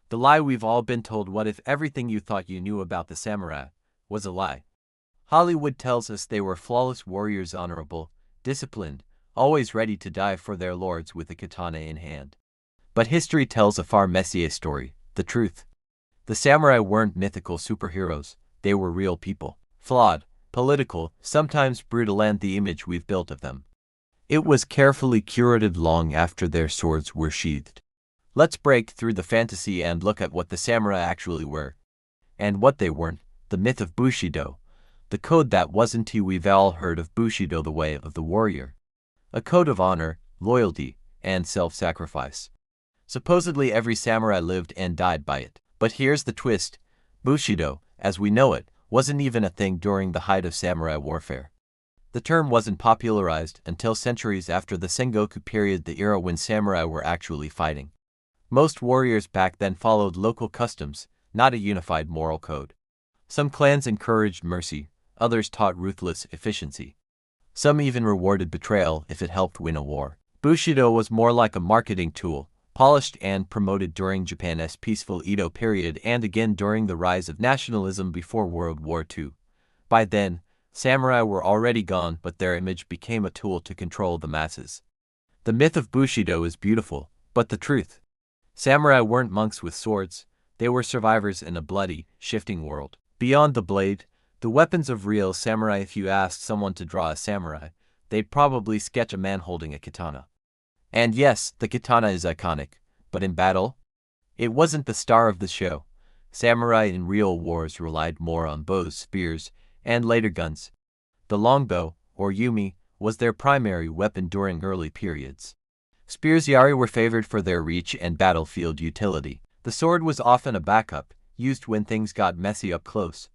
The lie we've all been told. What if everything you thought you knew about the samurai was a lie? Hollywood tells us they were flawless warriors, honorable, disciplined, always ready to die for their lords with a katana in hand. But history tells a far messier story, the truth. The samurai weren't mythical superheroes, they were real people. Flawed, political, sometimes brutal, and the image we've built of them, it was carefully curated long after their swords were sheathed. Let's break through the fantasy and look at what the samurai actually were, and what they weren't. The myth of Bushido, the code that wasn't. We've all heard of Bushido, the way of the warrior, a code of honor, loyalty, and self-sacrifice. Supposedly every samurai lived and died by it. But here's the twist: Bushido, as we know it, wasn't even a thing during the height of samurai warfare. The term wasn't popularized until centuries after the Sengoku period, the era when samurai were actually fighting. Most warriors back then followed local customs, not a unified moral code. Some clans encouraged mercy, others taught ruthless efficiency. Some even rewarded betrayal if it helped win a war. Bushido was more like a marketing tool, polished and promoted during Japan's peaceful Edo period and again during the rise of nationalism before World War II. By then, samurai were already gone, but their image became a tool to control the masses. The myth of Bushido is beautiful, but the truth: samurai weren't monks with swords, they were survivors in a bloody, shifting world. Beyond the blade, the weapons of real samurai. If you asked someone to draw a samurai, they'd probably sketch a man holding a katana. And yes, the katana is iconic, but in battle, it wasn't the star of the show. Samurai in real wars relied more on bows, spears, and later guns. The longbow, or yumi, was their primary weapon during early periods. Spears yari were favored for their reach and battlefield utility. The sword was often a backup, used when things got messy up close.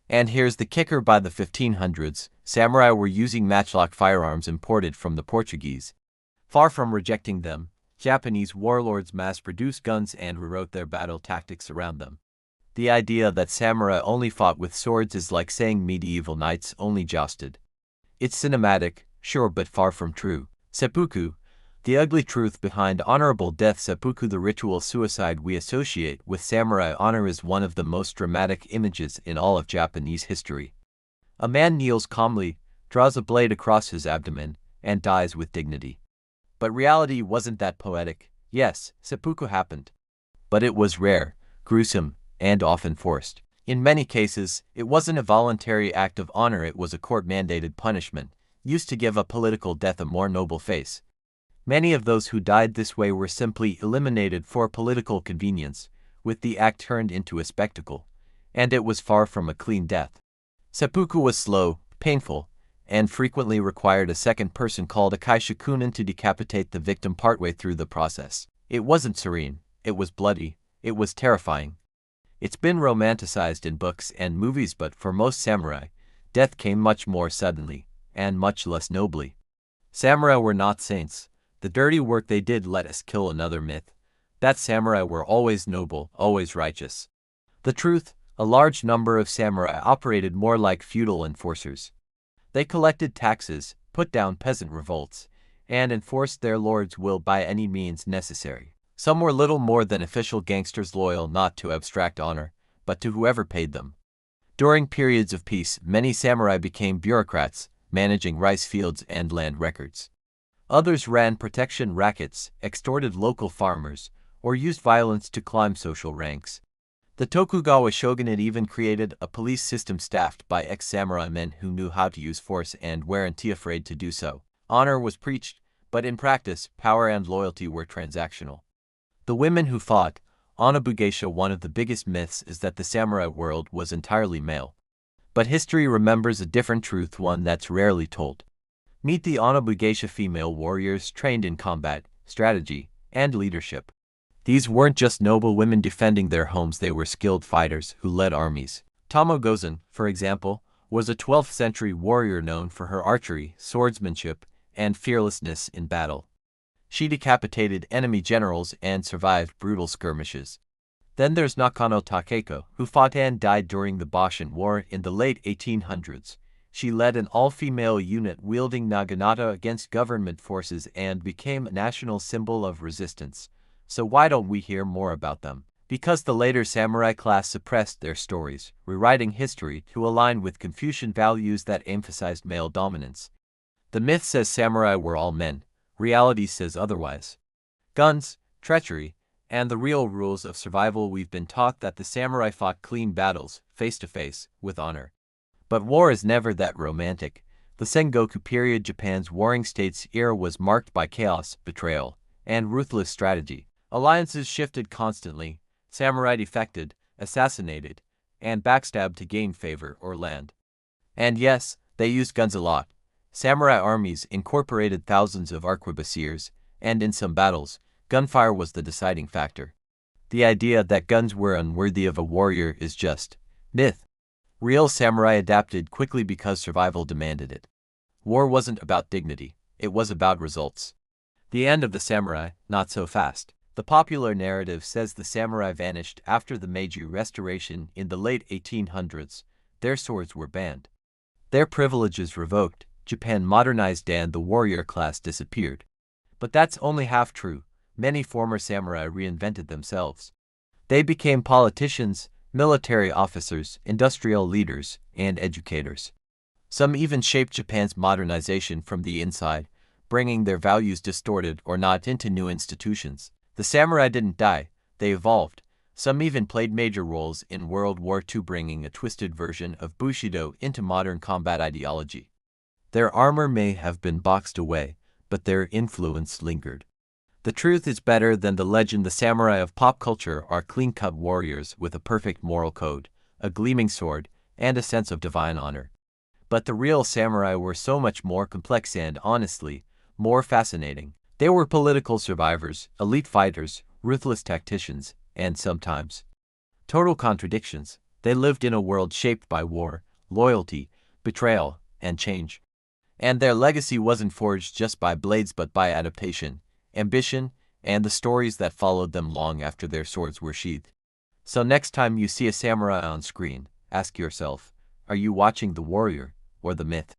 And here's the kicker: by the 1500s, samurai were using matchlock firearms imported from the Portuguese. Far from rejecting them, Japanese warlords mass-produced guns and rewrote their battle tactics around them. The idea that samurai only fought with swords is like saying medieval knights only jousted. It's cinematic, sure, but far from true. Seppuku, the ugly truth behind honorable death. Seppuku, the ritual suicide we associate with samurai honor, is one of the most dramatic images in all of Japanese history. A man kneels calmly, draws a blade across his abdomen, and dies with dignity. But reality wasn't that poetic. Yes, seppuku happened. But it was rare, gruesome, and often forced. In many cases, it wasn't a voluntary act of honor, it was a court-mandated punishment, used to give a political death a more noble face. Many of those who died this way were simply eliminated for political convenience, with the act turned into a spectacle. And it was far from a clean death. Seppuku was slow, painful, and frequently required a second person called a kaishakunin to decapitate the victim partway through the process. It wasn't serene, it was bloody, it was terrifying. It's been romanticized in books and movies, but for most samurai, death came much more suddenly, and much less nobly. Samurai were not saints. The dirty work they did let us kill another myth: that samurai were always noble, always righteous. The truth: a large number of samurai operated more like feudal enforcers. They collected taxes, put down peasant revolts, and enforced their lord's will by any means necessary. Some were little more than official gangsters, loyal not to abstract honor, but to whoever paid them. During periods of peace, many samurai became bureaucrats, managing rice fields and land records. Others ran protection rackets, extorted local farmers, or used violence to climb social ranks. The Tokugawa shogunate even created a police system staffed by ex-samurai men who knew how to use force and weren't afraid to do so. Honor was preached, but in practice, power and loyalty were transactional. The women who fought, Onabugeisha. One of the biggest myths is that the samurai world was entirely male. But history remembers a different truth, one that's rarely told. Meet the Onabugeisha female warriors trained in combat, strategy, and leadership. These weren't just noble women defending their homes, they were skilled fighters who led armies. Tomo-Gozen, for example, was a 12th century warrior known for her archery, swordsmanship, and fearlessness in battle. She decapitated enemy generals and survived brutal skirmishes. Then there's Nakano Takeko, who fought and died during the Boshin War in the late 1800s. She led an all-female unit wielding naginata against government forces and became a national symbol of resistance. So why don't we hear more about them? Because the later samurai class suppressed their stories, rewriting history to align with Confucian values that emphasized male dominance. The myth says samurai were all men, reality says otherwise. Guns, treachery, and the real rules of survival. We've been taught that the samurai fought clean battles, face to face, with honor. But war is never that romantic. The Sengoku period, Japan's warring states era, was marked by chaos, betrayal, and ruthless strategy. Alliances shifted constantly, samurai defected, assassinated, and backstabbed to gain favor or land. And yes, they used guns a lot. Samurai armies incorporated thousands of arquebusiers, and in some battles, gunfire was the deciding factor. The idea that guns were unworthy of a warrior is just myth. Real samurai adapted quickly because survival demanded it. War wasn't about dignity, it was about results. The end of the samurai, not so fast. The popular narrative says the samurai vanished after the Meiji Restoration in the late 1800s. Their swords were banned, their privileges revoked, Japan modernized, and the warrior class disappeared. But that's only half true. Many former samurai reinvented themselves. They became politicians, military officers, industrial leaders, and educators. Some even shaped Japan's modernization from the inside, bringing their values distorted or not into new institutions. The samurai didn't die, they evolved. Some even played major roles in World War II, bringing a twisted version of Bushido into modern combat ideology. Their armor may have been boxed away, but their influence lingered. The truth is better than the legend. The samurai of pop culture are clean-cut warriors with a perfect moral code, a gleaming sword, and a sense of divine honor. But the real samurai were so much more complex and, honestly, more fascinating. They were political survivors, elite fighters, ruthless tacticians, and sometimes total contradictions. They lived in a world shaped by war, loyalty, betrayal, and change. And their legacy wasn't forged just by blades but by adaptation, ambition, and the stories that followed them long after their swords were sheathed. So next time you see a samurai on screen, ask yourself, are you watching the warrior or the myth?